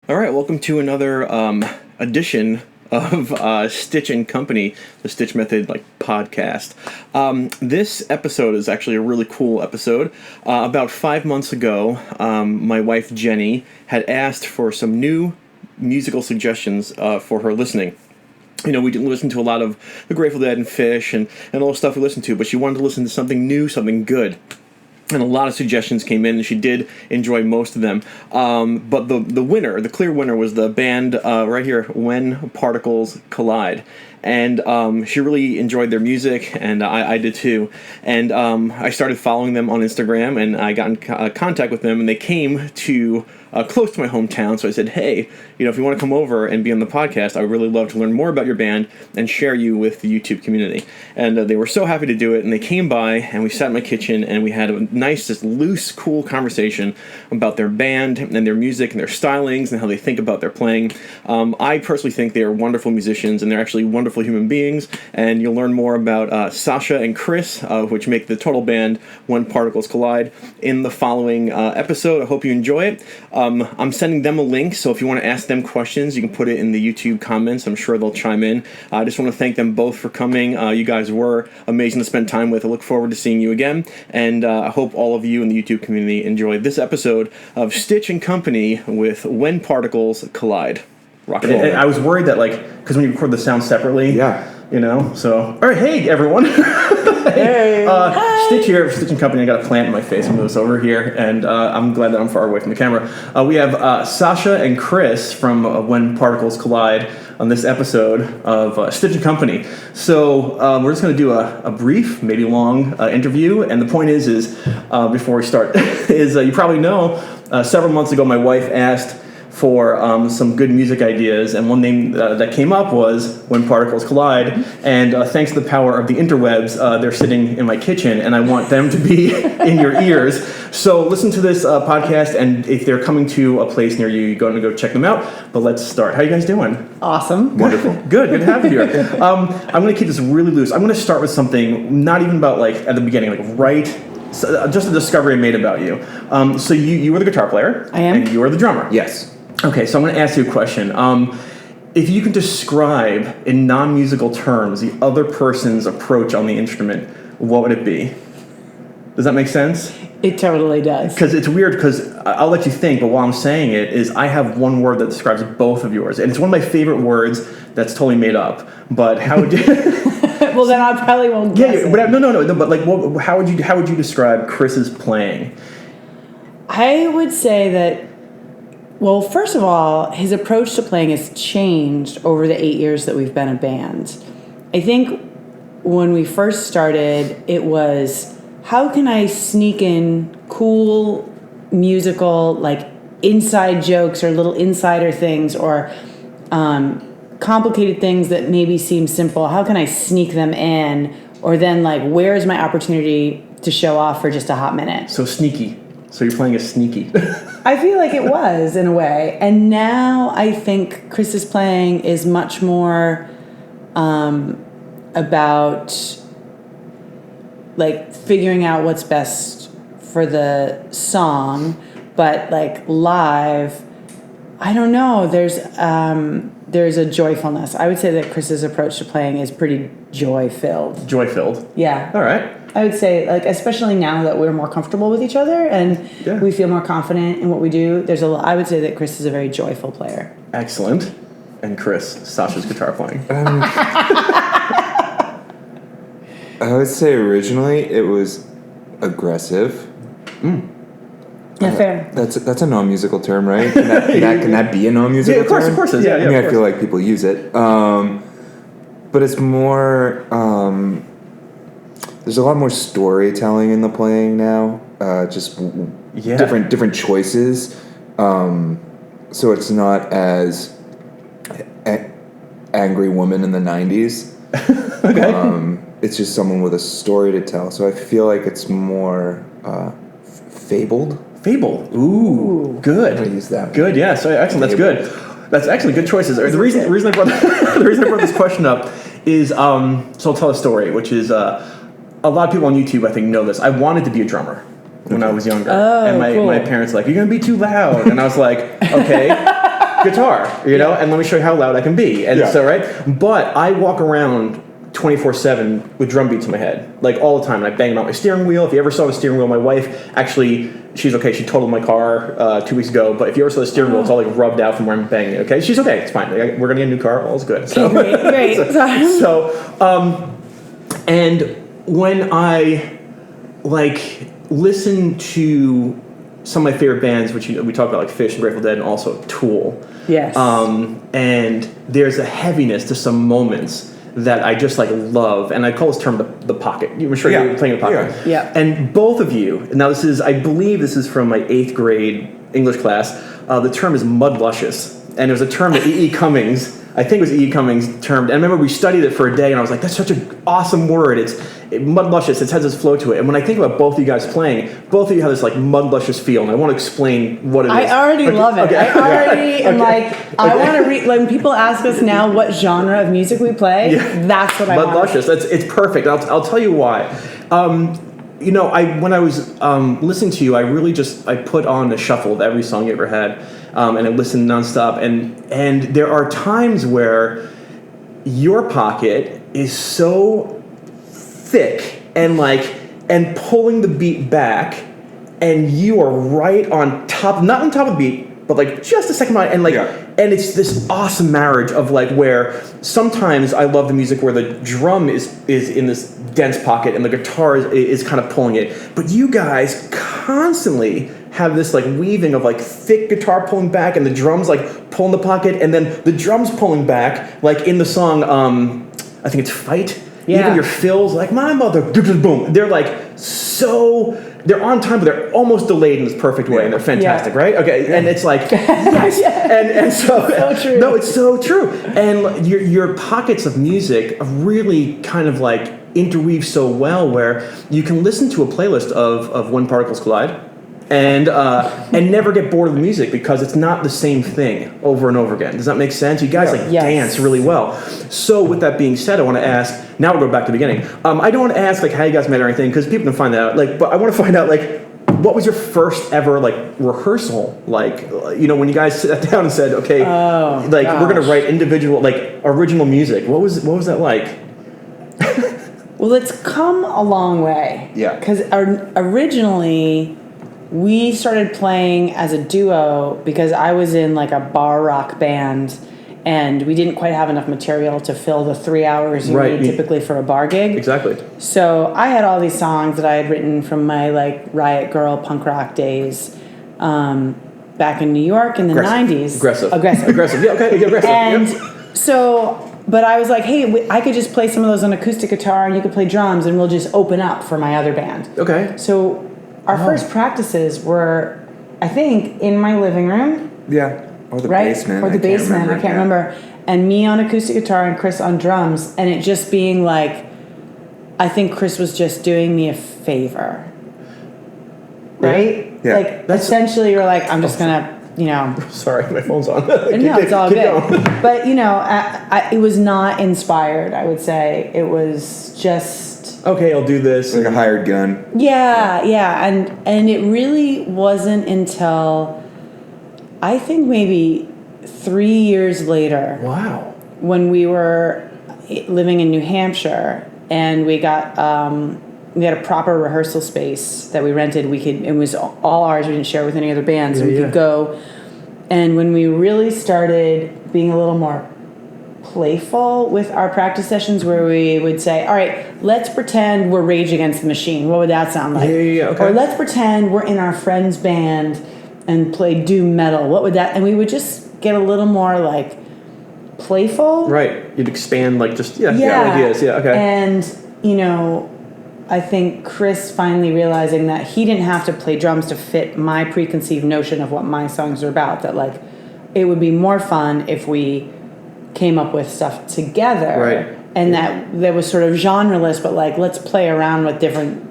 All right, welcome to another edition of Stich and Company, the Stich Method podcast. This episode is actually a really cool episode. About 5 months ago, my wife Jenny had asked for some new musical suggestions for her listening. You know, we didn't listen to a lot of the Grateful Dead and Fish and all the stuff we listened to, but she wanted to listen to something new, something good. And a lot of suggestions came in, and she did enjoy most of them. But the clear winner, was the band right here, When Particles Collide. And she really enjoyed their music, and I did too. And I started following them on Instagram, and I got in contact with them, and they came to close to my hometown. So I said, hey, if you want to come over and be on the podcast, I would really love to learn more about your band and share you with the YouTube community. And they were so happy to do it, and they came by, and we sat in my kitchen, and we had a nice, just loose, cool conversation about their band and their music and their stylings and how they think about their playing. I personally think they are wonderful musicians, and they're actually wonderful human beings, and you'll learn more about Sasha and Chris, which make the total band When Particles Collide, in the following episode. I hope you enjoy it. I'm sending them a link, so if you want to ask them questions, you can put it in the YouTube comments. I'm sure they'll chime in. I just want to thank them both for coming. You guys were amazing to spend time with. I look forward to seeing you again, and I hope all of you in the YouTube community enjoyed this episode of Stich and Company with When Particles Collide. Rock and roll. I was worried that, because when you record the sound separately, so, all right, hey, everyone. Hey. Stich here, Stich and Company. I got a plant in my face. I'm going to move this over here, and I'm glad that I'm far away from the camera. We have Sasha and Chris from When Particles Collide on this episode of Stich and Company. So we're just going to do a brief, maybe long interview, and the point is before we start, is you probably know, several months ago my wife asked for some good music ideas, and one name that came up was When Particles Collide, and thanks to the power of the interwebs, they're sitting in my kitchen, and I want them to be in your ears. So listen to this podcast, and if they're coming to a place near you, you're going to go check them out. But let's start. How you guys doing? Awesome. Wonderful. Good to have you here. I'm going to keep this really loose. I'm going to start with something not even about at the beginning, just a discovery I made about you. So you were the guitar player. I am. And you were the drummer. Yes. Okay, so I'm going to ask you a question. If you can describe in non-musical terms the other person's approach on the instrument, what would it be? Does that make sense? It totally does. Because it's weird, because I'll let you think, but while I'm saying it, is I have one word that describes both of yours. And it's one of my favorite words that's totally made up. But how would you... Well, then I probably won't guess it. But no. But how would you describe Chris's playing? I would say that, well, first of all, his approach to playing has changed over the 8 years that we've been a band. I think when we first started, it was, how can I sneak in cool musical, inside jokes or little insider things or complicated things that maybe seem simple? How can I sneak them in? Or then, where is my opportunity to show off for just a hot minute? So sneaky. So you're playing a sneaky. I feel like it was, in a way. And now I think Chris's playing is much more about figuring out what's best for the song. But live, I don't know, there's a joyfulness. I would say that Chris's approach to playing is pretty joy-filled. Joy-filled? Yeah. All right. I would say, especially now that we're more comfortable with each other and we feel more confident in what we do, I would say that Chris is a very joyful player. Excellent. And Chris, Sasha's guitar playing. I would say originally it was aggressive. Yeah, fair. That's a non-musical term, right? Can that be a non-musical term? Of course it is. Yeah, I feel like people use it. But it's more... there's a lot more storytelling in the playing now. Different choices. So it's not as angry woman in the 90s. Okay. It's just someone with a story to tell. So I feel like it's more fabled. Fable. Ooh, good. I'm gonna use that. Good. Yeah. So excellent. Fable. That's good. That's actually good choices. The reason I brought this question up is so I'll tell a story, which is a lot of people on YouTube I think know this. I wanted to be a drummer when I was younger, and my parents were like, "You're gonna be too loud," and I was like, "Okay." guitar, know, and let me show you how loud I can be. And so, right? But I walk around 24/7 with drum beats in my head, like all the time. And I bang them out my steering wheel. If you ever saw the steering wheel, my wife, actually, she's okay. She totaled my car 2 weeks ago. But if you ever saw the steering wheel, it's all like rubbed out from where I'm banging it. Okay, she's okay. It's fine. We're gonna get a new car. All's good. So, great. And when I listen to some of my favorite bands, which we talk about, like Fish and Grateful Dead, and also Tool. Yes. And there's a heaviness to some moments that I just love, and I call this term the pocket. I'm sure you're playing the pocket. Yeah. And both of you, now I believe this is from my 8th grade English class. The term is mud luscious, and it was a term that E.E. Cummings, I think it was E.E. Cummings termed, and I remember we studied it for a day, and I was like, that's such an awesome word. It's mud luscious. It has this flow to it. And when I think about both of you guys playing, both of you have this mud luscious feel, and I want to explain what it is. I already love it. Okay. I already am I want to read. When people ask us now what genre of music we play, that's what I want. Mud luscious. It's perfect. I'll tell you why. When I was listening to you, I really I put on a shuffle of every song you ever had, and I listened nonstop. And there are times where your pocket is so thick and pulling the beat back, and you are right on top, not on top of the beat, but just a second behind, and it's this awesome marriage of where sometimes I love the music where the drum is in this dense pocket and the guitar is kind of pulling it, but you guys constantly have this weaving of thick guitar pulling back and the drums pulling the pocket, and then the drums pulling back, in the song I think it's Fight. Yeah. Even your fills, my mother, boom. They're they're on time, but they're almost delayed in this perfect way, and they're fantastic, right? Okay, and it's yes, and so true. No, it's so true. And your pockets of music really kind of interweave so well, where you can listen to a playlist of When Particles Collide, and never get bored of the music because it's not the same thing over and over again. Does that make sense? You guys dance really well. So with that being said, I want to ask. Now we'll go back to the beginning. I don't want to ask how you guys met or anything, because people can find that out. But I want to find out what was your first ever rehearsal when you guys sat down and said, okay, we're gonna write individual original music. What was that like? Well, it's come a long way. Yeah. Because originally we started playing as a duo because I was in a bar rock band, and we didn't quite have enough material to fill the 3 hours you need typically for a bar gig. Exactly. So I had all these songs that I had written from my Riot Girl punk rock days back in New York in the 90s. Aggressive. Yeah, okay. Aggressive. And so, but I was like, hey, I could just play some of those on acoustic guitar, and you could play drums, and we'll just open up for my other band. Okay. So our first practices were, I think, in my living room. Yeah. Or the basement. Or the basement. I can't remember. And me on acoustic guitar and Chris on drums. And it just being I think Chris was just doing me a favor. Right? Yeah. Essentially you're I'm just going to, Sorry, my phone's on. No, it's all good. But, it was not inspired, I would say. It was just... Okay, I'll do this. A hired gun. Yeah. And it really wasn't until... I think maybe 3 years later. Wow. When we were living in New Hampshire, and we had a proper rehearsal space that we rented. It was all ours. We didn't share it with any other bands. We could go. And when we really started being a little more playful with our practice sessions, where we would say, all right, let's pretend we're Rage Against the Machine. What would that sound like? Yeah, okay. Or let's pretend we're in our friend's band and play doom metal. What would that? And we would just get a little more playful. Right. You'd expand ideas. Yeah. Okay. And I think Chris finally realizing that he didn't have to play drums to fit my preconceived notion of what my songs are about. That it would be more fun if we came up with stuff together. Right. And that was sort of genreless, but let's play around with different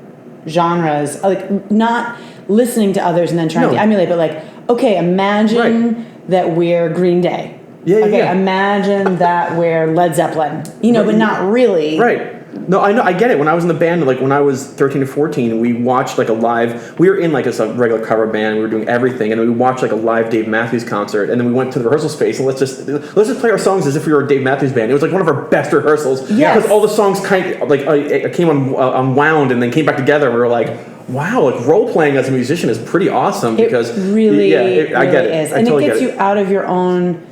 genres. Not listening to others and then trying to emulate, but okay, imagine that we're Green Day. Imagine that we're Led Zeppelin. But not really. Right. No, I know. I get it. When I was in the band, like when I was 13 to 14, we watched like a live. We were in like a regular cover band. We were doing everything, and we watched like a live Dave Matthews concert. And then we went to the rehearsal space and let's just play our songs as if we were a Dave Matthews band. It was like one of our best rehearsals because all the songs kind of like came unwound and then came back together. And we were like, wow, like role playing as a musician is pretty awesome because it really, I get it. is. And it gets you out of your own.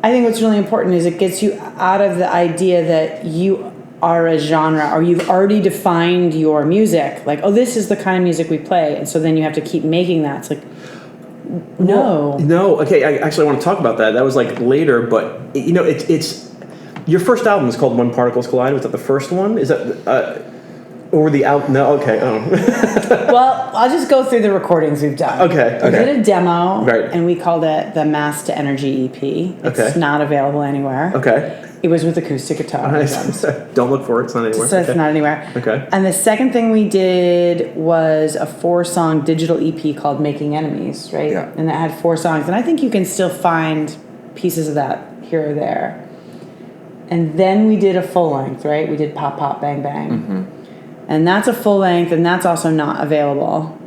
I think what's really important is it gets you out of the idea that you are a genre or you've already defined your music. Like, oh, this is the kind of music we play. And so then you have to keep making that. It's like, no. No. Okay, I actually want to talk about that. That was like later, but you know, it's your first album is called When Particles Collide. Was that the first one? Is that or the album? No. Okay. Oh. Well, I'll just go through the recordings we've done. Okay. We did a demo, right, and we called it the Mass to Energy EP. It's not available anywhere. Okay. It was with acoustic guitar. Nice. Don't look for it. It's not anywhere. So it's not anywhere. Okay. And the second thing we did was a 4-song digital EP called Making Enemies, right? Yeah. And that had 4 songs. And I think you can still find pieces of that here or there. And then we did a full length, right? We did Pop Pop Bang Bang. Mm-hmm. And that's a full length, and that's also not available.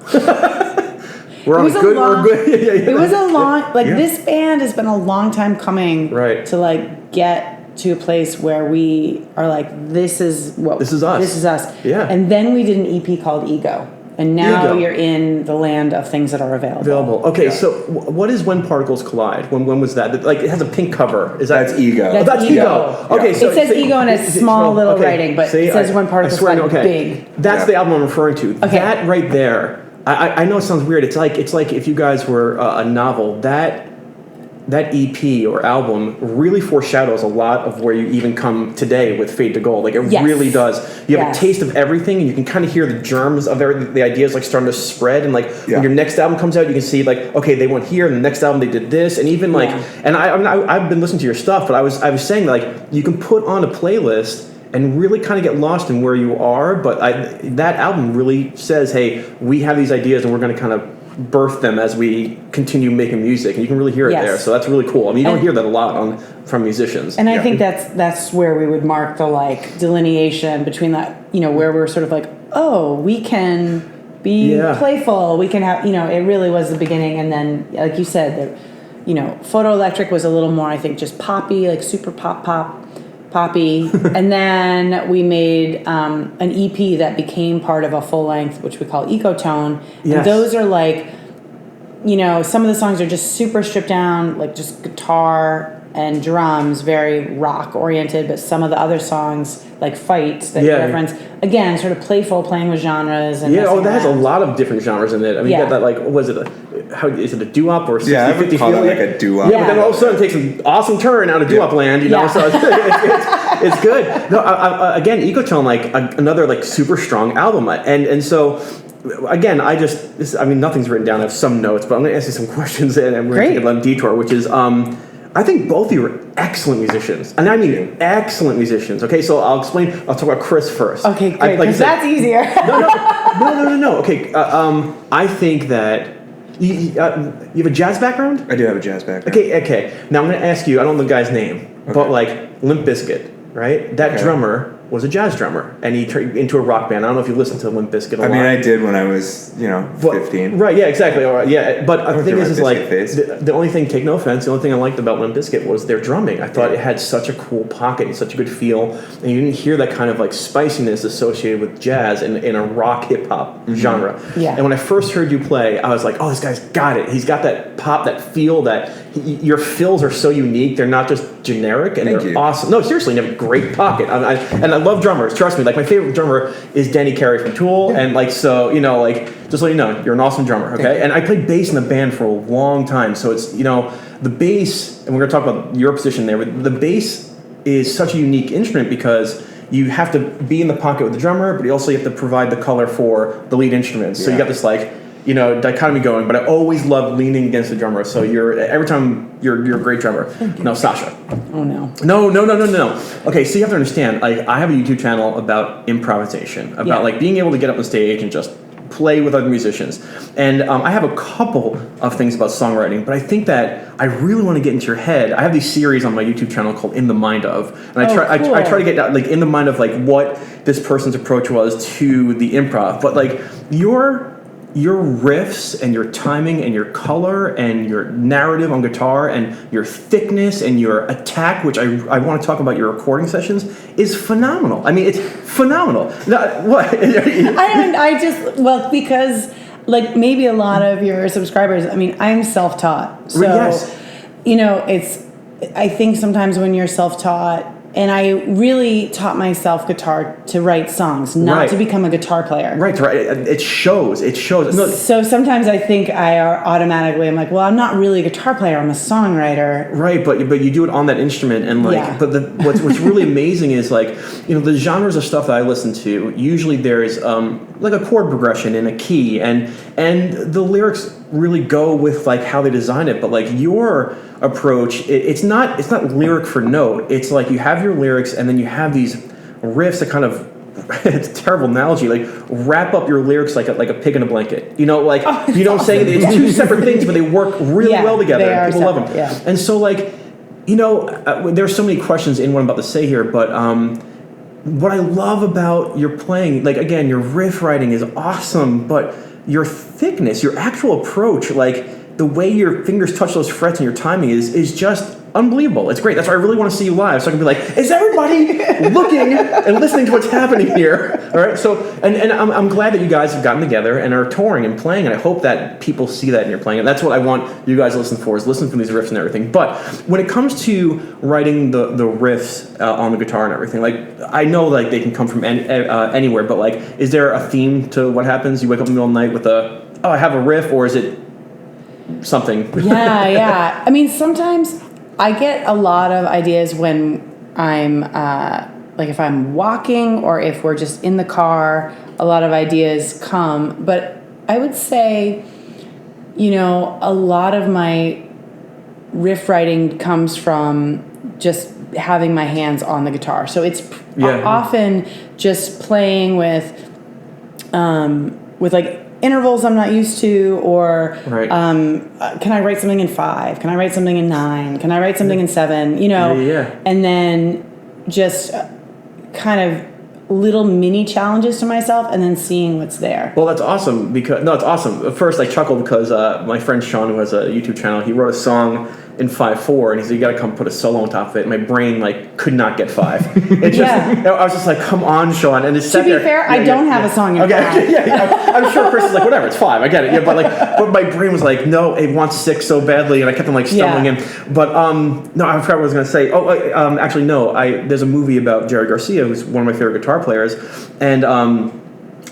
We're good. It was a long, this band has been a long time coming to like get to a place where we are like, this is us. This is us. Yeah. And then we did an EP called Ego. And now you're in the land of things that are available. Okay, so what is When Particles Collide? When was that? Like, it has a pink cover. That's Ego. That's Ego. Okay, so it says Ego in a small little writing, but it says When Particles Collide big. That's the album I'm referring to. Okay. That right there. I know it sounds weird. It's like if you guys were a novel. That EP or album really foreshadows a lot of where you even come today with Fade to Gold. Like, it really does. You have a taste of everything, and you can kind of hear the germs of everything, the ideas like starting to spread. And like when your next album comes out, you can see like, okay, they went here, and the next album they did this, and even like, and I've been listening to your stuff, but I was saying like you can put on a playlist and really kind of get lost in where you are. But that album really says, hey, we have these ideas, and we're going to kind of birth them as we continue making music, and you can really hear it there. So that's really cool. I mean, you don't hear that a lot from musicians. And I think that's where we would mark the like delineation between that, you know, where we're sort of like, oh, we can be playful, we can have, you know, it really was the beginning. And then, like you said, you know, Photo Electric was a little more, I think, just poppy, like super poppy. And then we made an EP that became part of a full length, which we call Ecotone. And those are like, you know, some of the songs are just super stripped down, like just guitar and drums, very rock oriented, but some of the other songs, like Fight, that you reference, again, sort of playful, playing with genres. And that has a lot of different genres in it. I mean, you got that, like, is it a doo-wop or 60-50 I would call it like a doo-wop. Yeah, but then all of a sudden it takes an awesome turn out of doo-wop land, you know, so it's good. No, again, Ecotone, like, another, like, super strong album. And so, again, I mean, nothing's written down. I have some notes, but I'm going to ask you some questions, and we're going to take a little detour, which is, I think both of you are excellent musicians. And I mean excellent musicians. Okay, so I'll talk about Chris first. Okay, great, because that's easier. No. Okay, I think that you have a jazz background? I do have a jazz background. Okay. Now I'm going to ask you, I don't know the guy's name, but like Limp Bizkit, right? That drummer was a jazz drummer, and he turned into a rock band. I don't know if you listened to Limp Bizkit a lot. I mean, I did when I was, 15. Right, yeah, exactly. But the thing is like, the only thing, take no offense, the only thing I liked about Limp Bizkit was their drumming. I thought it had such a cool pocket and such a good feel, and you didn't hear that kind of like spiciness associated with jazz in a rock hip-hop genre. Yeah. And when I first heard you play, I was like, oh, this guy's got it. He's got that pop, that feel, your fills are so unique. They're not just generic, and they're awesome. No, seriously, you have a great pocket. And I love drummers. Trust me. Like, my favorite drummer is Denny Carey from Tool, and like, so, you know, like, just let you know, you're an awesome drummer. Okay, and I played bass in the band for a long time, so it's, you know, the bass, and we're gonna talk about your position there. But the bass is such a unique instrument because you have to be in the pocket with the drummer, but you also have to provide the color for the lead instruments. So you got this like, you know, dichotomy going, but I always loved leaning against the drummer. So every time you're a great drummer. No, Sasha. Oh no. No. Okay, so you have to understand, like, I have a YouTube channel about improvisation, about like being able to get up on stage and just play with other musicians. And I have a couple of things about songwriting, but I think that I really want to get into your head. I have these series on my YouTube channel called In the Mind Of, and I try to get like in the mind of like what this person's approach was to the improv. But like your riffs and your timing and your color and your narrative on guitar and your thickness and your attack, which I want to talk about your recording sessions, is phenomenal. I mean, it's phenomenal. What? Because like maybe a lot of your subscribers, I mean, I'm self-taught. So, yes. I think sometimes when you're self-taught, and I really taught myself guitar to write songs, not to become a guitar player. Right. It shows. No. So sometimes I think I'm like, well, I'm not really a guitar player. I'm a songwriter. Right, but you do it on that instrument, and like, but what's really amazing is like, the genres of stuff that I listen to. Usually there's like a chord progression in a key, and the lyrics really go with like how they design it. But like your approach, it's not lyric for note. It's like you have your lyrics, and then you have these riffs that kind of it's a terrible analogy, like wrap up your lyrics like a pig in a blanket. I'm saying it's two separate things, but they work really well together. And people love them. Yeah. And so like, there's so many questions in what I'm about to say here, but what I love about your playing, like again, your riff writing is awesome, but your thickness, your actual approach, like the way your fingers touch those frets and your timing is just unbelievable. It's great. That's why I really want to see you live, so I can be like, is everybody looking and listening to what's happening here? All right. So, and I'm glad that you guys have gotten together and are touring and playing, and I hope that people see that in your playing. And that's what I want you guys to listen for, is listen for these riffs and everything. But when it comes to writing the riffs on the guitar and everything, like I know like they can come from anywhere, but like, is there a theme to what happens? You wake up in the middle of the night with I have a riff, or is it something? Yeah. I mean, sometimes I get a lot of ideas when I'm like if I'm walking or if we're just in the car, a lot of ideas come. But I would say, a lot of my riff writing comes from just having my hands on the guitar. So it's often just playing with like intervals I'm not used to, or can I write something in 5? Can I write something in 9? Can I write something in 7? And then just kind of little mini challenges to myself, and then seeing what's there. Well, that's awesome it's awesome. At first, I chuckled because my friend Sean, who has a YouTube channel, he wrote a song in 5/4, and he said, "You got to come put a solo on top of it." And my brain could not get 5. It just, I was just like, "Come on, Sean!" And to be fair, I don't have a song in 5. I'm sure Chris is like, "Whatever, it's 5. I get it." Yeah, but my brain was like, "No, it wants 6 so badly," and I kept on stumbling in. But no, I forgot what I was going to say. Actually, no. There's a movie about Jerry Garcia, who's one of my favorite guitar players, and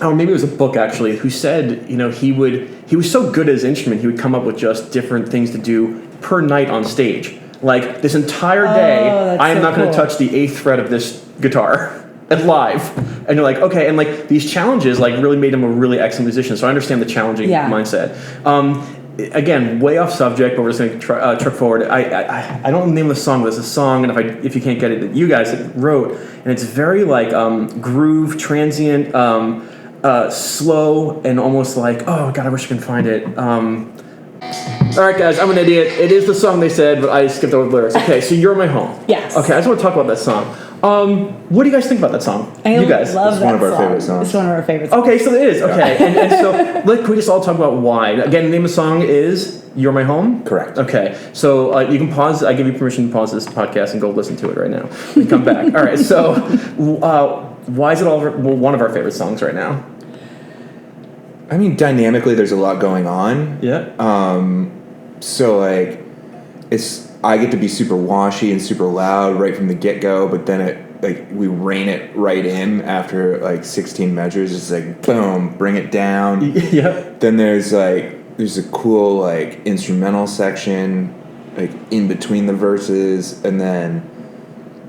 maybe it was a book actually, who said, he was so good at his instrument, he would come up with just different things to do per night on stage. Like this entire day, I am not going to touch the 8th fret of this guitar and live. And you're like, okay, and like these challenges really made him a really excellent musician. So I understand the challenging mindset. Again, way off subject, but we're just going to truck forward. I don't name the song, but it's a song, and if you can't get it, that you guys wrote, and it's very groove, transient, slow, and almost like, oh God, I wish I can find it. All right, guys, I'm an idiot. It is the song they said, but I skipped over the lyrics. Okay, so You're My Home. Yes. Okay, I just want to talk about that song. What do you guys think about that song? You guys? Love it's one of our favorite songs. It's one of our favorite songs. Okay, so it is. Okay, and so can we just all talk about why? Again, the name of the song is You're My Home? Correct. Okay, so you can pause. I give you permission to pause this podcast and go listen to it right now. And come back. All right, so why is it one of our favorite songs right now? I mean, dynamically, there's a lot going on. Yeah. So I get to be super washy and super loud right from the get-go, but then we rein it right in after 16 measures. It's like boom, bring it down. Yep. Then there's a cool instrumental section in between the verses, and then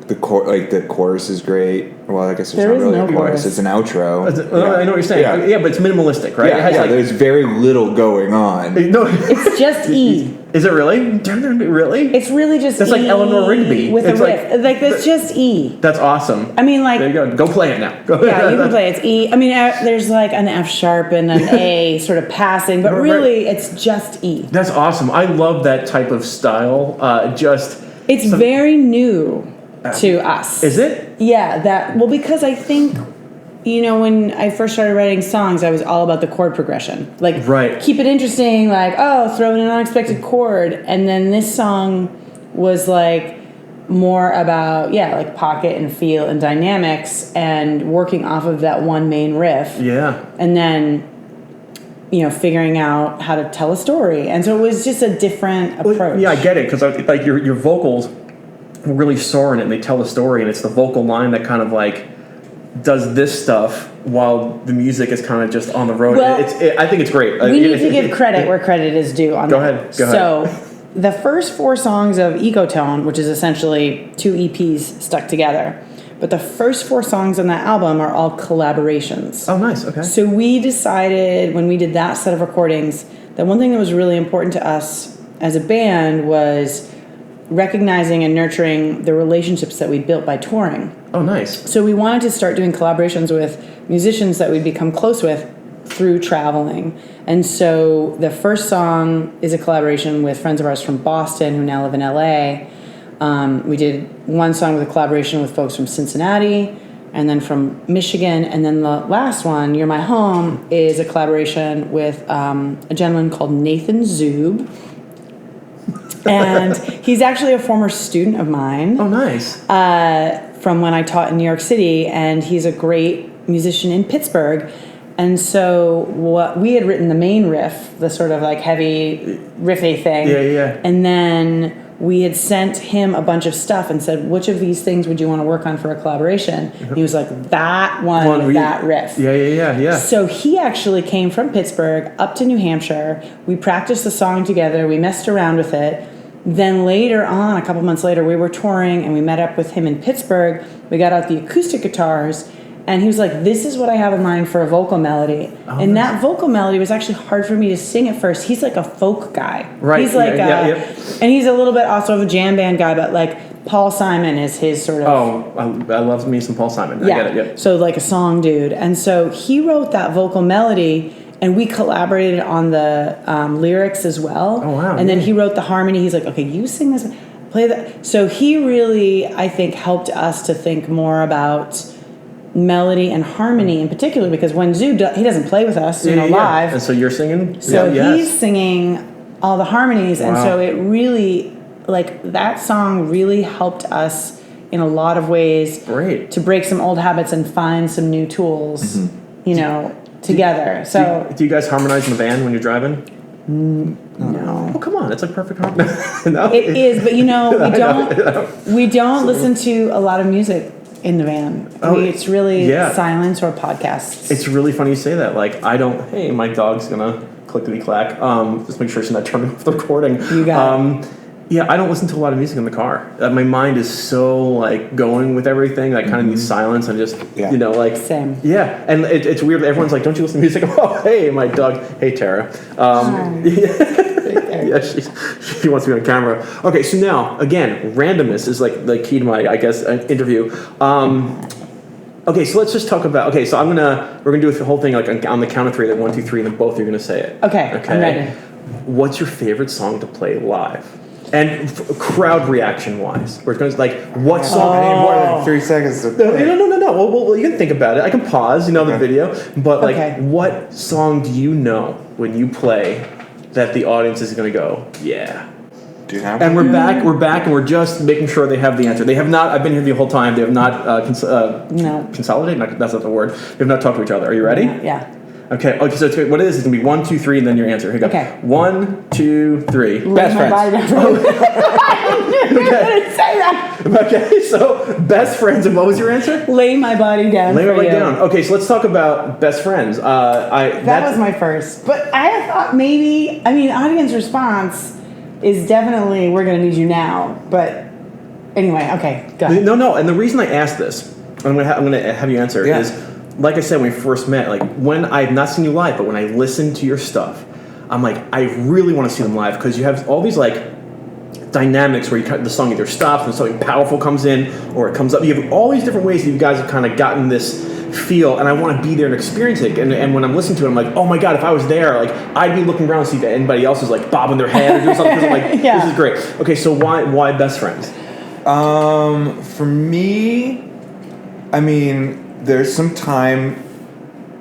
the chorus is great. Well, I guess There there's is not really no a chorus. chorus. It's an outro. I know what you're saying. Yeah, but it's minimalistic, right? It has Yeah, there's very little going on. No, It's just E. is it really? Really? It's really just That's E like Eleanor Rigby. with It's a riff. Like that's just E. That's awesome. I mean, like, there you go. Go play it now. Go. yeah, you can play. It's E. I mean, there's like an F sharp and an A sort of passing, but really, it's just E. That's awesome. I love that type of style. It's very new to us. Is it? Yeah. Because I think, when I first started writing songs, I was all about the chord progression. Like, Right. keep it interesting. Like, throw in an unexpected chord, and then this song was like more about like pocket and feel and dynamics and working off of that one main riff. Yeah. And then figuring out how to tell a story. And so it was just a different approach. Well, yeah, I get it, because like your vocals really soar in it and they tell a story, and it's the vocal line that kind of like does this stuff while the music is kind of just on the road. Well, I think it's great. We need to give credit where credit is due on Go that. ahead. So the first 4 songs of Ecotone, which is essentially 2 EPs stuck together, but the first 4 songs on that album are all collaborations. Oh, nice. Okay. So we decided when we did that set of recordings that one thing that was really important to us as a band was recognizing and nurturing the relationships that we built by touring. Oh, nice. So we wanted to start doing collaborations with musicians that we'd become close with through traveling. And so the first song is a collaboration with friends of ours from Boston who now live in LA. We did one song with a collaboration with folks from Cincinnati and then from Michigan. And then the last one, You're My Home, is a collaboration with a gentleman called Nathan Zub. And he's actually a former student of mine. Oh, nice. From when I taught in New York City. And he's a great musician in Pittsburgh. And so we had written the main riff, the sort of like heavy riffy thing. Yeah. And then we had sent him a bunch of stuff and said, which of these things would you want to work on for a collaboration? And he was like, that one with that riff. Yeah. So he actually came from Pittsburgh up to New Hampshire. We practiced the song together. We messed around with it. Then later on, a couple months later, we were touring and we met up with him in Pittsburgh. We got out the acoustic guitars. And he was like, this is what I have in mind for a vocal melody. Oh, and that vocal melody was actually hard for me to sing at first. He's like a folk guy. Right. He's like and he's a little bit also of a jam band guy, but like Paul Simon is his sort of... Oh, I love me some Paul Simon. I get it, yeah. So like a song dude. And so he wrote that vocal melody and we collaborated on the lyrics as well. Oh, wow. And then he wrote the harmony. He's like, okay, you sing this, play that. So he really, I think, helped us to think more about melody and harmony in particular, because when Zub he doesn't play with us, live. And so you're singing? So he's singing all the harmonies, and so it really, like, that song really helped us in a lot of ways. Great. To break some old habits and find some new tools, together. Do you guys harmonize in the van when you're driving? No. Oh, come on, it's like perfect harmony. No? It is, but we don't listen to a lot of music in the van. It's really silence or podcasts. It's really funny you say that. Like, I don't. Hey, my dog's gonna clickety clack. Just make sure she's not turning off the recording. You got it. Yeah, I don't listen to a lot of music in the car. My mind is so like going with everything. I kind of need silence and just Same. Yeah, and it's weird. Everyone's like, "Don't you listen to music?" Oh, hey, my dog. Hey, Tara. Yeah, she wants to be on camera. Okay, so now again, randomness is like the key to my, I guess, interview. Okay, so let's just talk about. Okay, so we're gonna do the whole thing like on the count of 3. Like 1, 2, 3, and then both are gonna say it. Okay. I'm ready. What's your favorite song to play live? And crowd reaction wise, we're going to like what song? I need more than 3 seconds to play. No. Well, you can think about it. I can pause, the video. But like, what song do you know when you play that the audience is going to go, yeah? Do you have? And we're back, and we're just making sure they have the answer. They have not. I've been here the whole time. They have not consolidate. That's not the word. They have not talked to each other. Are you ready? Yeah. Okay. So it's what it is? It's gonna be 1, 2, 3, and then your answer. Here you go. Okay. 1, 2, 3. Best friends. I knew you were gonna say that. Okay. So best friends. And what was your answer? Lay my body down. Lay my body down. Okay. So let's talk about best friends. That was my first, but I thought maybe. I mean, audience response is definitely "We're Gonna Need You Now," but Anyway, okay, go ahead. No. And the reason I asked this, I'm gonna have you answer, is like I said when we first met. Like when I've not seen you live, but when I listen to your stuff, I'm like, I really want to see them live because you have all these like dynamics where the song either stops and something powerful comes in or it comes up. You have all these different ways that you guys have kind of gotten this feel, and I want to be there and experience it. And when I'm listening to it, I'm like, oh my god, if I was there, like I'd be looking around to see if anybody else is like bobbing their head or doing something. I'm like, this is great. Okay, so why Best Friends? For me, I mean, there's some time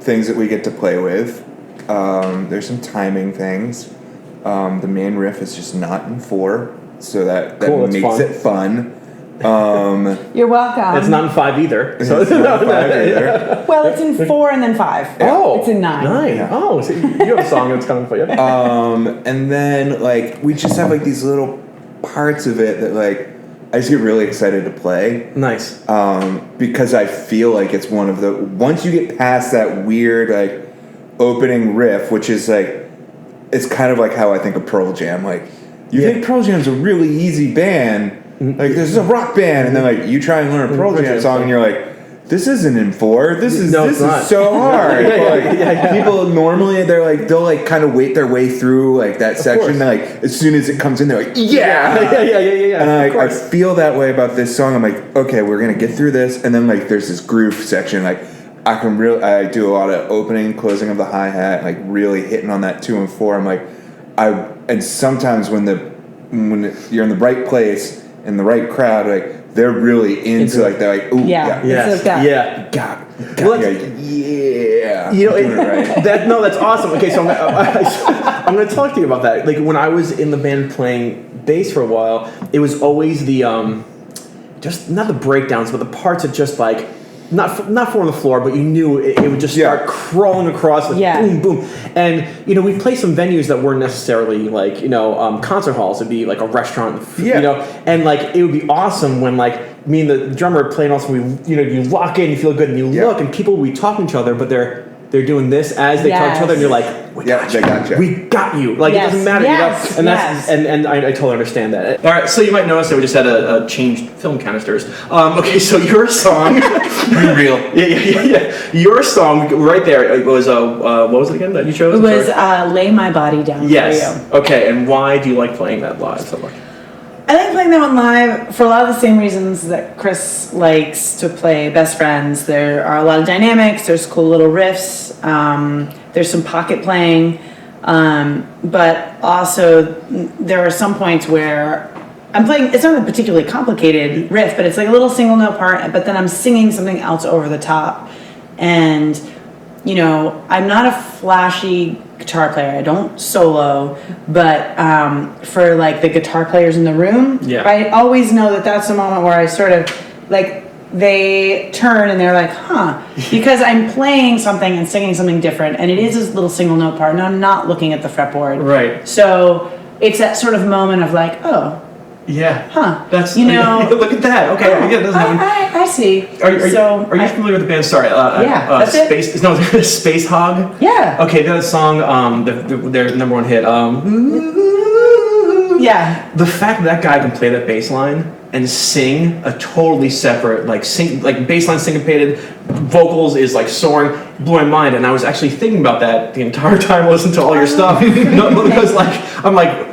things that we get to play with. There's some timing things. The main riff is just not in 4, so that cool, makes it fun. You're welcome. It's not in 5 either. So it's not in 5 either. Well, it's in 4 and then 5. Oh, it's in 9. 9. Yeah. Oh, so you have a song that's coming for you. And then like we just have like these little parts of it that like I just get really excited to play. Nice. Because I feel like it's one of the once you get past that weird like opening riff, which is like it's kind of like how I think of Pearl Jam. Like you think Pearl Jam's a really easy band. Like there's a rock band, and then like you try and learn a Pearl Jam song, and you're like, this isn't in 4. This is so hard. People normally they'll like kind of wait their way through like that section. Like as soon as it comes in, they're like, yeah. And I feel that way about this song. I'm like, okay, we're gonna get through this, and then like there's this groove section. Like I do a lot of opening, closing of the hi hat, like really hitting on that 2 and 4. I'm like, and sometimes when you're in the right place in the right crowd, like they're really into like they're like, ooh, got You know, that's awesome. Okay, so I'm going to talk to you about that. Like when I was in the band playing bass for a while, it was always the just not the breakdowns, but the parts that just like not four on the floor, but you knew it would just start crawling across, like boom, boom. And you know, we played some venues that weren't necessarily like concert halls. It'd be like a restaurant, you know, and like it would be awesome when like me and the drummer playing. Also, you lock in, you feel good, and you look, and people will be talking to each other, but they're doing this as they talk to each other, and you're like, we got you. We got you. Like it doesn't matter, and that's and I totally understand that. All right, so you might notice that we just had a changed film canisters. Okay, so your song, be real, your song right there. It was what was it again that you chose? It was "Lay My Body Down for You." Okay, and why do you like playing that live so much? I like playing that one live for a lot of the same reasons that Chris likes to play Best Friends. There are a lot of dynamics, there's cool little riffs, there's some pocket playing, but also there are some points where I'm playing, it's not a particularly complicated riff, but it's like a little single note part, but then I'm singing something else over the top. And, I'm not a flashy guitar player. I don't solo, but for like the guitar players in the room, I always know that that's the moment where I sort of like they turn and they're like, huh, because I'm playing something and singing something different, and it is this little single note part, and I'm not looking at the fretboard. Right. So it's that sort of moment of like, oh. Yeah. Huh. That's look at that. Okay. I see. Are you familiar with the band? Sorry. That's Space. it. No, Space Hog. Yeah. Okay, that song. Their number one hit. Yeah. The fact that guy can play that bass line and sing a totally separate bass line syncopated vocals is like soaring, blew my mind. And I was actually thinking about that the entire time I listened to all your stuff. Because I'm like,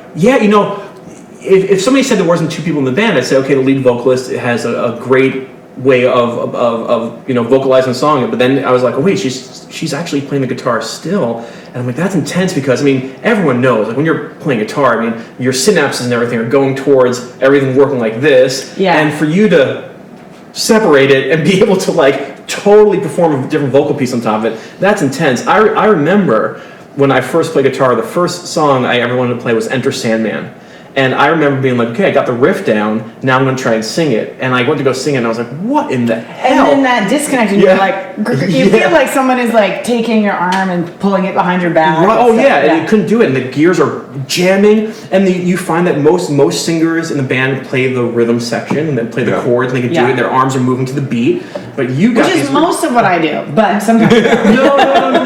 If somebody said there wasn't 2 people in the band, I'd say, okay, the lead vocalist has a great way of vocalizing a song. But then I was like, oh wait, she's actually playing the guitar still, and I'm like, that's intense because everyone knows like when you're playing guitar, your synapses and everything are going towards everything working like this, and for you to separate it and be able to like totally perform a different vocal piece on top of it, that's intense. I remember when I first played guitar, the first song I ever wanted to play was Enter Sandman. And I remember being like, okay, I got the riff down, now I'm going to try and sing it. And I went to go sing it, and I was like, what in the hell? And then that disconnect, and you're like, you feel like someone is like taking your arm and pulling it behind your back. And you couldn't do it, and the gears are jamming. And you find that most singers in the band play the rhythm section, and then play the chords, and they can do it, and their arms are moving to the beat. But you got Which is most of what I do, but sometimes. No.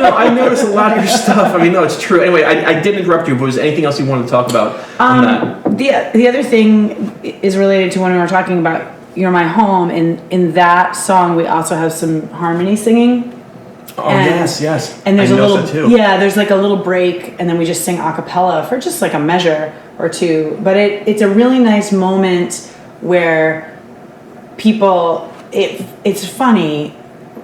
I notice a lot of your stuff. No, it's true. Anyway, I didn't interrupt you, but was there anything else you wanted to talk about on that? The other thing is related to when we were talking about "You're My Home." In that song, we also have some harmony singing. Oh, yes. And there's I a little, noticed that too. there's like a little break, and then we just sing a cappella for just like a measure or two. But it's a really nice moment where people, it's funny,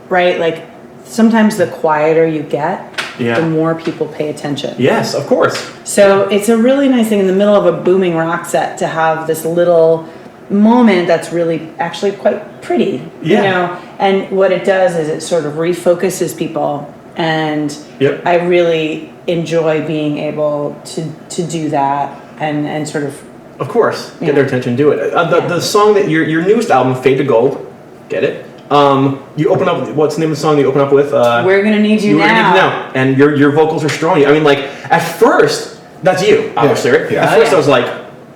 right? Like sometimes the quieter you get, the more people pay attention. Yes, of course. So it's a really nice thing in the middle of a booming rock set to have this little moment that's really actually quite pretty, you know. And what it does is it sort of refocuses people, and I really enjoy being able to do that and sort of course, get their attention, do it. The song that your newest album, Fade to Gold, get it? You open up. What's the name of the song you open up with? We're Gonna Need You Now. We're Gonna Need You Now, and your vocals are strong. I mean, like at first, that's you, obviously, right? Yeah. At first, I was like,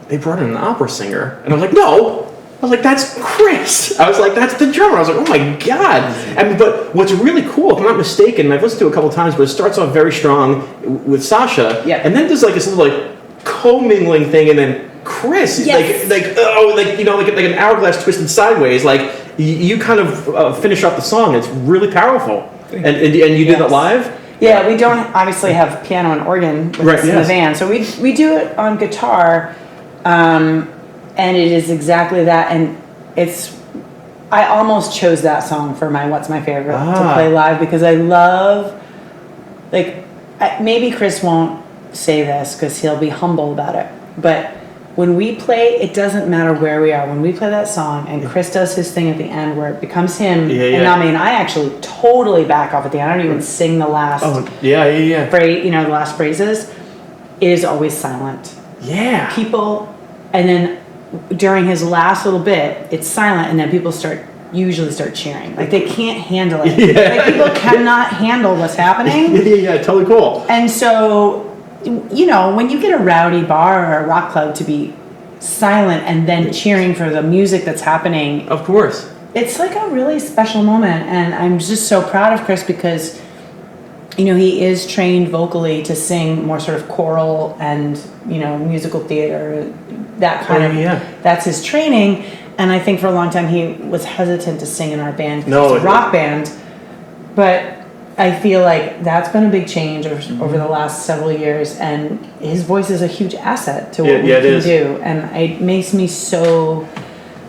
they brought in an opera singer, and I was like, no. I was like, that's Chris. I was like, that's the drummer. I was like, oh my god. But what's really cool, if I'm not mistaken, and I've listened to it a couple times, but it starts off very strong with Sasha, and then there's like this little like co-mingling thing, and then Chris, like an hourglass twisted sideways. Like you kind of finish off the song. It's really powerful. And you did that live. Yeah, we don't obviously have piano and organ with us in the van, so we do it on guitar. And it is exactly that, and I almost chose that song for what's my favorite to play live, because I love, like, maybe Chris won't say this because he'll be humble about it, but when we play, it doesn't matter where we are. When we play that song and Chris does his thing at the end where it becomes him, and I mean, I actually totally back off at the end. I don't even sing the last phrase, the last phrases. It is always silent. Yeah. People, and then during his last little bit, it's silent, and then people usually start cheering. Like they can't handle it. Like people cannot handle what's happening. Totally cool. And so, when you get a rowdy bar or a rock club to be silent and then cheering for the music that's happening, of course, it's like a really special moment. And I'm just so proud of Chris because, he is trained vocally to sing more sort of choral and, musical theater, that kind of, that's his training. And I think for a long time he was hesitant to sing in our band. It's a rock band. But I feel like that's been a big change over the last several years. And his voice is a huge asset to what we can do. And it makes me so,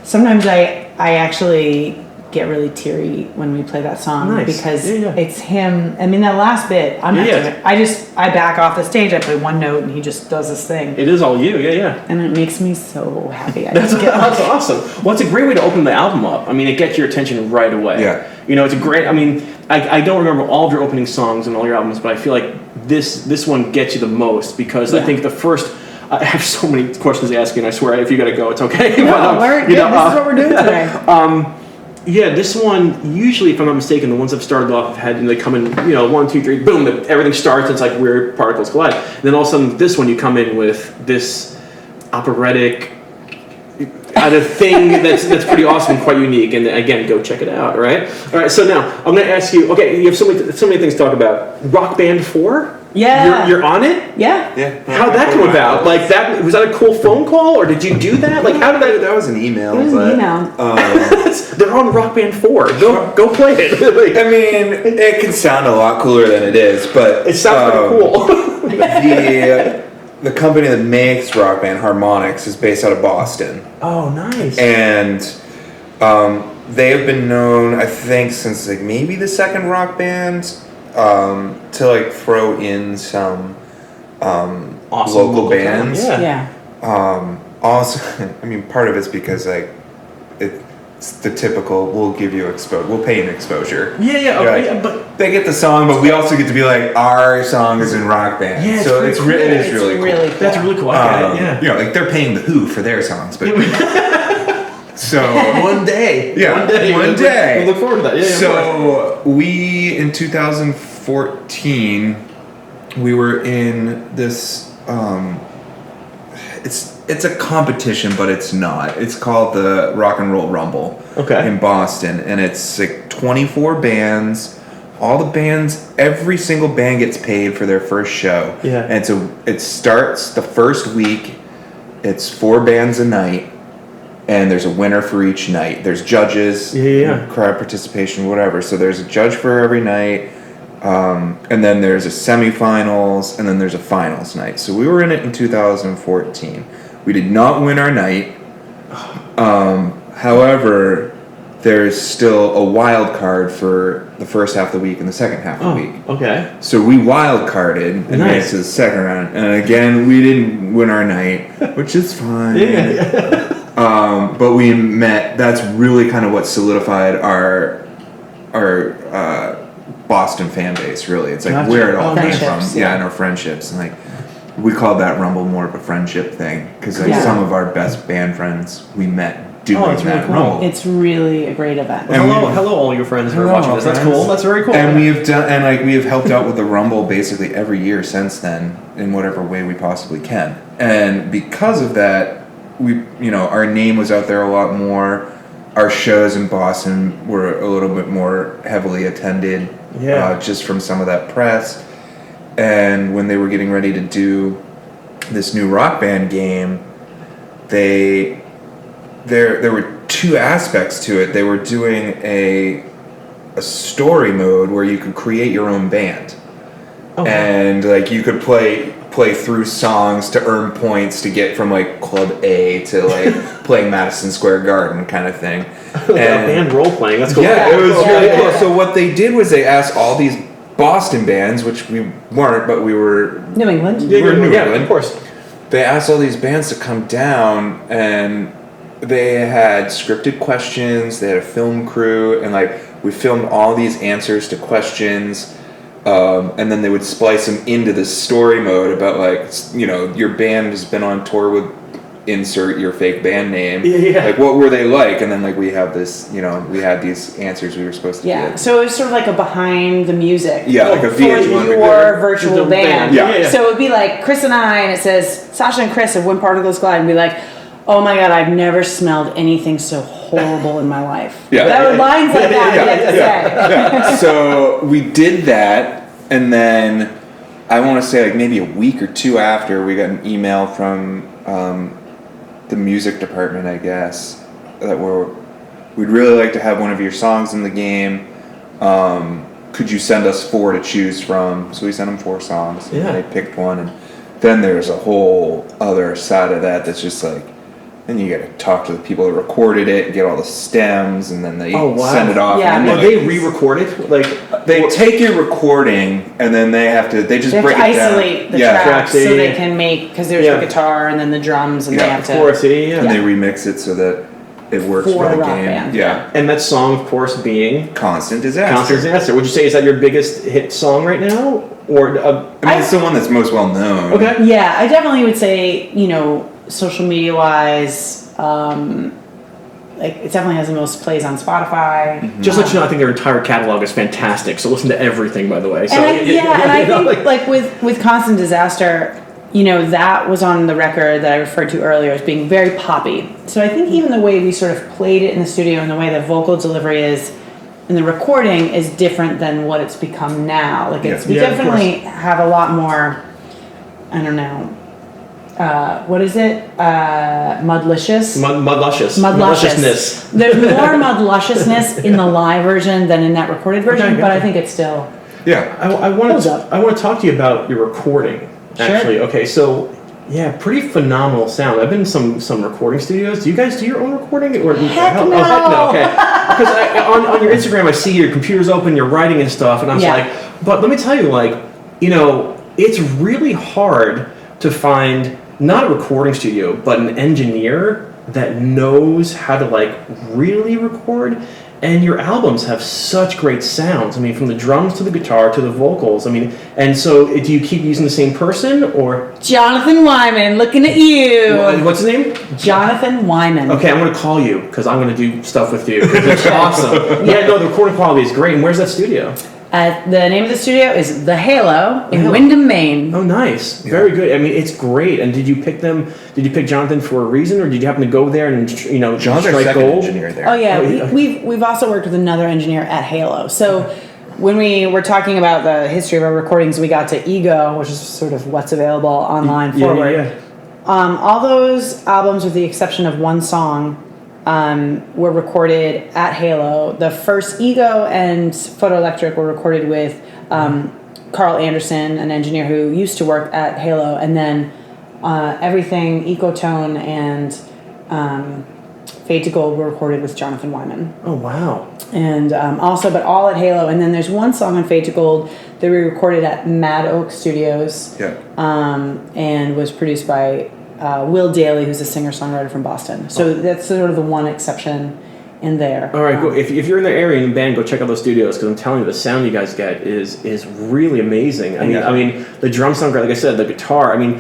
sometimes I actually get really teary when we play that song because it's him. I mean, that last bit, I'm not doing it. I back off the stage, I play one note, and he just does this thing. It is all you, And it makes me so happy. That's awesome. Well, it's a great way to open the album up. I mean, it gets your attention right away. Yeah. It's a great, I don't remember all of your opening songs and all your albums, but I feel like this one gets you the most because I think the first, I have so many questions to ask you, and I swear, if you got to go, it's okay. No, we're good. This is what we're doing today. This one, usually, if I'm not mistaken, the ones I've started off have had, they come in, 1, 2, 3, boom, everything starts, it's like weird particles collide. And then all of a sudden, this one, you come in with this operatic thing that's pretty awesome and quite unique. And again, go check it out, all right? All right, so now, I'm going to ask you, you have so many things to talk about. Rock Band 4? Yeah. You're on it? Yeah. How'd that come about? Like that, was that a cool phone call or did you do that? Like how did that? That was an email. It was an email. They're on Rock Band 4. Go play it. I mean, it can sound a lot cooler than it is, but it sounds pretty cool. The company that makes Rock Band, Harmonix, is based out of Boston. Oh, nice. And they have been known, I think, since like maybe the second Rock Band. To like throw in some awesome local bands. Also, I mean, part of it's because like it's the typical. We'll give you we'll pay an exposure. But they get the song, but we also get to be like our song is in Rock Band. Yeah, so it is really cool. That's really cool. I get it. Like they're paying the Who for their songs, but. So one day. One day. We look forward to that. So we in 2014 we were in this it's a competition, but it's not. It's called the Rock and Roll Rumble in Boston, and it's like 24 bands. All the bands, every single band gets paid for their first show. And so it starts the first week it's 4 bands a night, and there's a winner for each night. There's judges, crowd participation, whatever. So there's a judge for every night, and then there's a semifinals, and then there's a finals night. So we were in it in 2014. We did not win our night. However, there's still a wild card for the first half of the week and the second half of the week. Okay. So we wild carded and made it to the second round. And again, we didn't win our night, which is fine. But we met. That's really kind of what solidified our Boston fan base. Really, it's like where it all came from. Yeah, and our friendships, and like we called that Rumble more of a friendship thing because like some of our best band friends we met doing that's that really cool. Rumble. It's really a great event. And hello, all your friends who are watching this. That's cool. That's very cool. And we have helped out with the Rumble basically every year since then in whatever way we possibly can. And because of that, our name was out there a lot more. Our shows in Boston were a little bit more heavily attended, just from some of that press. And when they were getting ready to do this new Rock Band game, there were 2 aspects to it. They were doing a story mode where you could create your own band, and like you could play through songs to earn points to get from like Club A to like playing Madison Square Garden kind of thing. And band role playing. That's cool. Yeah, it was really cool. So what they did was they asked all these Boston bands, which we weren't, but we were New England. We were New England, of course. They asked all these bands to come down, and they had scripted questions. They had a film crew, and like we filmed all these answers to questions, and then they would splice them into this story mode about like your band has been on tour with insert your fake band name. Like what were they like? And then like we have this, we had these answers we were supposed to give. So it was sort of like a behind the music. Yeah, like a VH1 for your virtual band. Yeah. So it would be like Chris and I, and it says Sasha and Chris of When Particles Glide, and be like, oh my God, I've never smelled anything so horrible in my life. That were lines like that. So we did that, and then I want to say like maybe a week or 2 after, we got an email from the music department, I guess, that we'd really like to have one of your songs in the game. Could you send us 4 to choose from? So we sent them 4 songs. And they picked one, and then there's a whole other side of that that's just like, then you got to talk to the people that recorded it and get all the stems, and then they send it off. Yeah, and then they re-record it? Like they take your recording, and then they just break it down. Isolate the tracks so they can make, because there's the guitar and then the drums, and they have to. Of course, and they remix it so that it works for the game. Band. And that song, of course, being Constant Disaster. Constant Disaster. Would you say is that your biggest hit song right now, or? It's the one that's most well known. Okay. Yeah, I definitely would say social media wise, like it definitely has the most plays on Spotify. Mm-hmm. Just let you know, I think their entire catalog is fantastic. So listen to everything, by the way. So, and I think like with Constant Disaster, that was on the record that I referred to earlier as being very poppy. So I think even the way we sort of played it in the studio and the way the vocal delivery is in the recording is different than what it's become now. Like we definitely have a lot more, I don't know, what is it? Mudlicious? Mudlusciousness. There's more mudlusciousness in the live version than in that recorded version, but I think it's still... Yeah. I want to talk to you about your recording, actually. Sure. Okay, so... Yeah, pretty phenomenal sound. I've been in some recording studios. Do you guys do your own recording? Heck no! Okay. Because on your Instagram, I see your computer's open, you're writing and stuff, and I'm just like... But let me tell you, it's really hard to find... not a recording studio, but an engineer that knows how to really record. And your albums have such great sounds. I mean, from the drums to the guitar to the vocals. I mean, and so do you keep using the same person or? Jonathan Wyman, looking at you. What's his name? Jonathan Wyman. Okay, I'm going to call you because I'm going to do stuff with you. It's awesome. The recording quality is great. And where's that studio? The name of the studio is The Halo in Windham, Maine. Oh, nice. Yeah. Very good. I mean, it's great. And did you pick Jonathan for a reason, or did you happen to go there and, John's strike our second gold? engineer there. Oh, yeah. We've also worked with another engineer at Halo. So when we were talking about the history of our recordings, we got to Ego, which is sort of what's available online forward. all those albums, with the exception of one song, were recorded at Halo. The first Ego and Photo Electric were recorded with Carl Anderson, an engineer who used to work at Halo, and then everything Ecotone and Fade to Gold were recorded with Jonathan Wyman. Oh, wow. And also, but all at Halo. And then there's one song on Fade to Gold that we recorded at Mad Oak Studios, and was produced by Will Daly, who's a singer-songwriter from Boston. So that's sort of the one exception in there. All right, go. If you're in the area in the band, go check out those studios, because I'm telling you, the sound you guys get is really amazing. I mean, the drum sound, like I said, the guitar. I mean,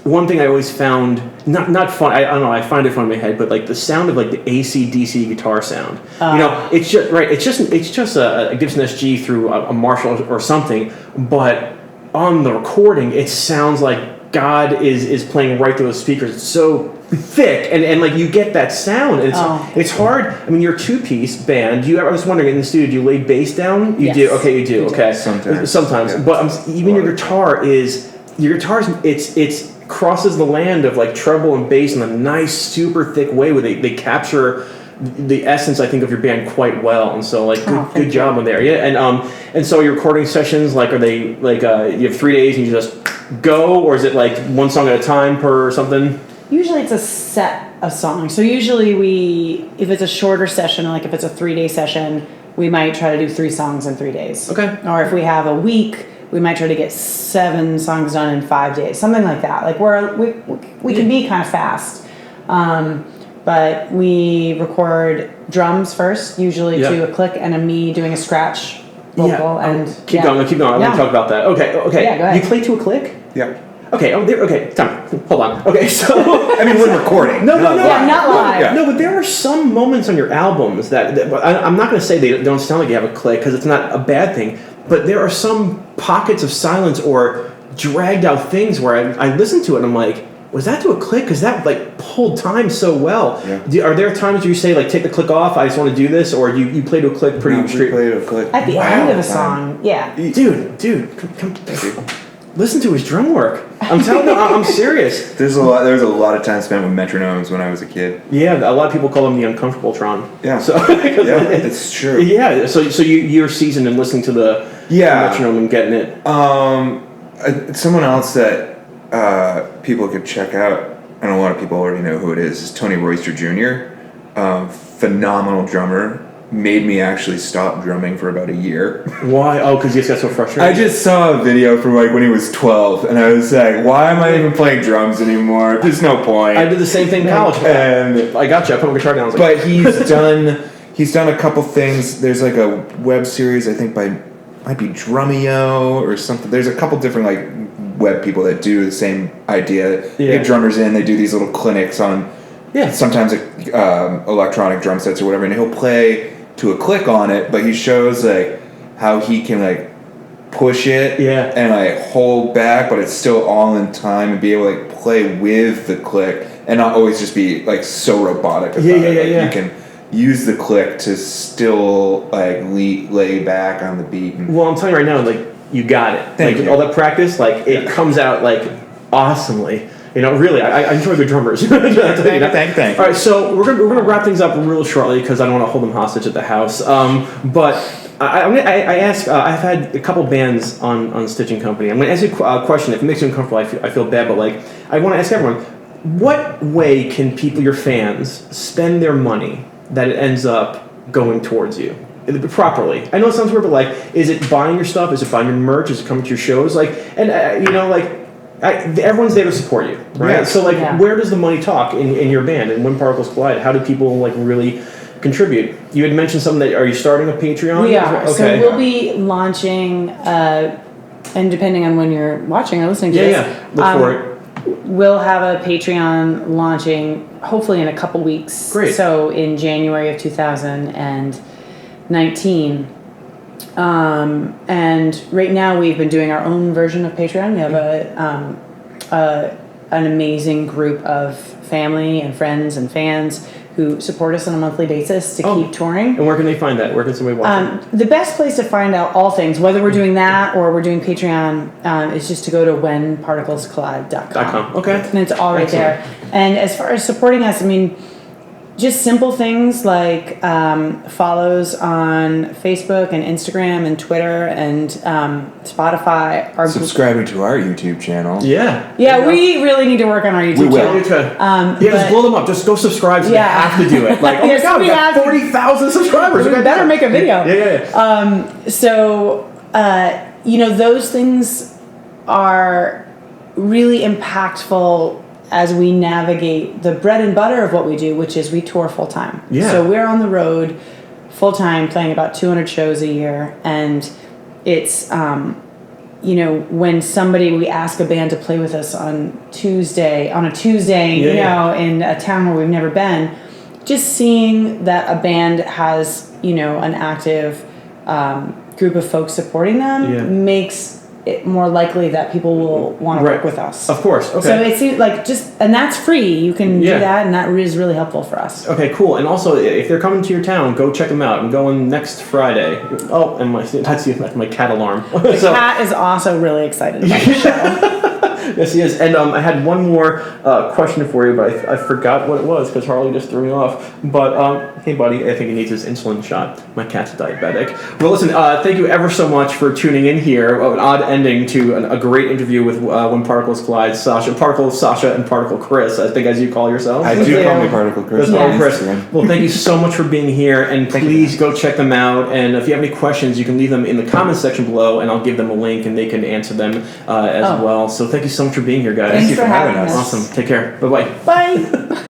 one thing I always found not fun. I don't know. I find it fun in my head, but like the sound of like the AC/DC guitar sound. It's just right. It's just a Gibson SG through a Marshall or something, but on the recording, it sounds like God is playing right through those speakers. It's so thick, and like you get that sound. And it's hard. I mean, you're a two-piece band. I was wondering, in the studio, do you lay bass down? You do. Okay, you do. Okay, sometimes. Yeah. But even your guitar is it's crosses the land of like treble and bass in a nice, super thick way where they capture the essence, I think, of your band quite well. And so like good job on there. Yeah. And so your recording sessions, like, are they like you have 3 days and you just go, or is it like one song at a time per something? Usually it's a set of songs. So usually if it's a shorter session, like if it's a 3-day session, we might try to do 3 songs in 3 days. Okay. Or if we have a week, we might try to get 7 songs done in 5 days, something like that. Like we can be kind of fast, but we record drums first, usually to a click and a me doing a scratch vocal. And keep going. I want to talk about that. Okay. Yeah, go ahead. You play to a click? Yeah. Okay. Okay. Time. Hold on. Okay. So I mean, we're recording. No, not live. Yeah. No, but there are some moments on your albums that I'm not going to say they don't sound like you have a click, because it's not a bad thing. But there are some pockets of silence or dragged out things where I listen to it and I'm like, was that to a click? Because that like pulled time so well. Yeah. Are there times where you say like, take the click off, I just want to do this, or you play to a click pretty straight? We play to a click. At the end of a song, yeah. Dude, come listen to his drum work. I'm telling you, I'm serious. There's a lot of time spent with metronomes when I was a kid. Yeah, a lot of people call them the uncomfortable tron. Yeah. So it's true. Yeah. So you're seasoned in listening to the metronome and getting it. Someone else that people could check out, and a lot of people already know who it is Tony Royster Jr. Phenomenal drummer. Made me actually stop drumming for about a year. Why? Oh, because you just got so frustrated? I just saw a video from like when he was 12, and I was like, why am I even playing drums anymore? There's no point. I did the same thing in college. And I got you. I put my guitar down. I was like, but he's done a couple things. There's like a web series, I think might be Drumeo or something. There's a couple different like web people that do the same idea. They get drummers in, they do these little clinics on sometimes electronic drum sets or whatever, and he'll play to a click on it, but he shows like how he can like push it and like hold back, but it's still all in time, and be able to like play with the click and not always just be like so robotic about it. You can use the click to still like lay back on the beat. Well, I'm telling you right now, like, you got it. Thank you. All that practice, like, it comes out like awesomely. Really, I enjoy good drummers. Thank. All right, so we're gonna wrap things up real shortly, because I don't want to hold them hostage at the house. But I've had a couple bands on Stich and Company. I'm gonna ask you a question. If it makes you uncomfortable, I feel bad, but like, I want to ask everyone: what way can people, your fans, spend their money that it ends up going towards you properly? I know it sounds weird, but like, is it buying your stuff? Is it buying your merch? Is it coming to your shows? Like, and everyone's there to support you, right? So like, where does the money talk in your band? And when Particles Collide, how do people like really contribute? You had mentioned something that, are you starting a Patreon? We are. Okay. So we'll be launching, and depending on when you're watching or listening to this, look for it. We'll have a Patreon launching hopefully in a couple weeks. Great. So in January of 2019. And right now we've been doing our own version of Patreon. We have an amazing group of family and friends and fans who support us on a monthly basis to keep touring. And where can they find that? Where can somebody watch it? The best place to find out all things, whether we're doing that or we're doing Patreon, is just to go to whenparticlescollide.com. Okay. And it's all right there. And as far as supporting us, I mean, just simple things like follows on Facebook and Instagram and Twitter and Spotify. Subscribing to our YouTube channel. Yeah. Yeah, we really need to work on our YouTube channel. Just blow them up. Just go subscribe. So you have to do it. Like, oh my God, we have 40,000 subscribers. We better make a video. Yeah. So, those things are really impactful as we navigate the bread and butter of what we do, which is we tour full time. Yeah. So we're on the road full time, playing about 200 shows a year, and it's when we ask a band to play with us on a Tuesday, in a town where we've never been, just seeing that a band has an active group of folks supporting them makes it more likely that people will want to work with us. Of course. Okay. So it seems like and that's free. You can do that, and that is really helpful for us. Okay, cool. And also, if they're coming to your town, go check them out. I'm going next Friday. Oh, and that's my cat alarm. The cat is also really excited about the show. Yes, he is. And I had one more question for you, but I forgot what it was because Harley just threw me off. But hey, buddy, I think he needs his insulin shot. My cat's diabetic. Well, listen, thank you ever so much for tuning in here. An odd ending to a great interview with When Particles Collide, Sasha, and Particle Chris, I think as you call yourself. I do call me Particle Chris. Chris. Well, thank you so much for being here, and please go check them out. And if you have any questions, you can leave them in the comments section below, and I'll give them a link, and they can answer them as well. So thank you so much for being here, guys. Thanks for having us. Awesome. Take care. Bye-bye. Bye.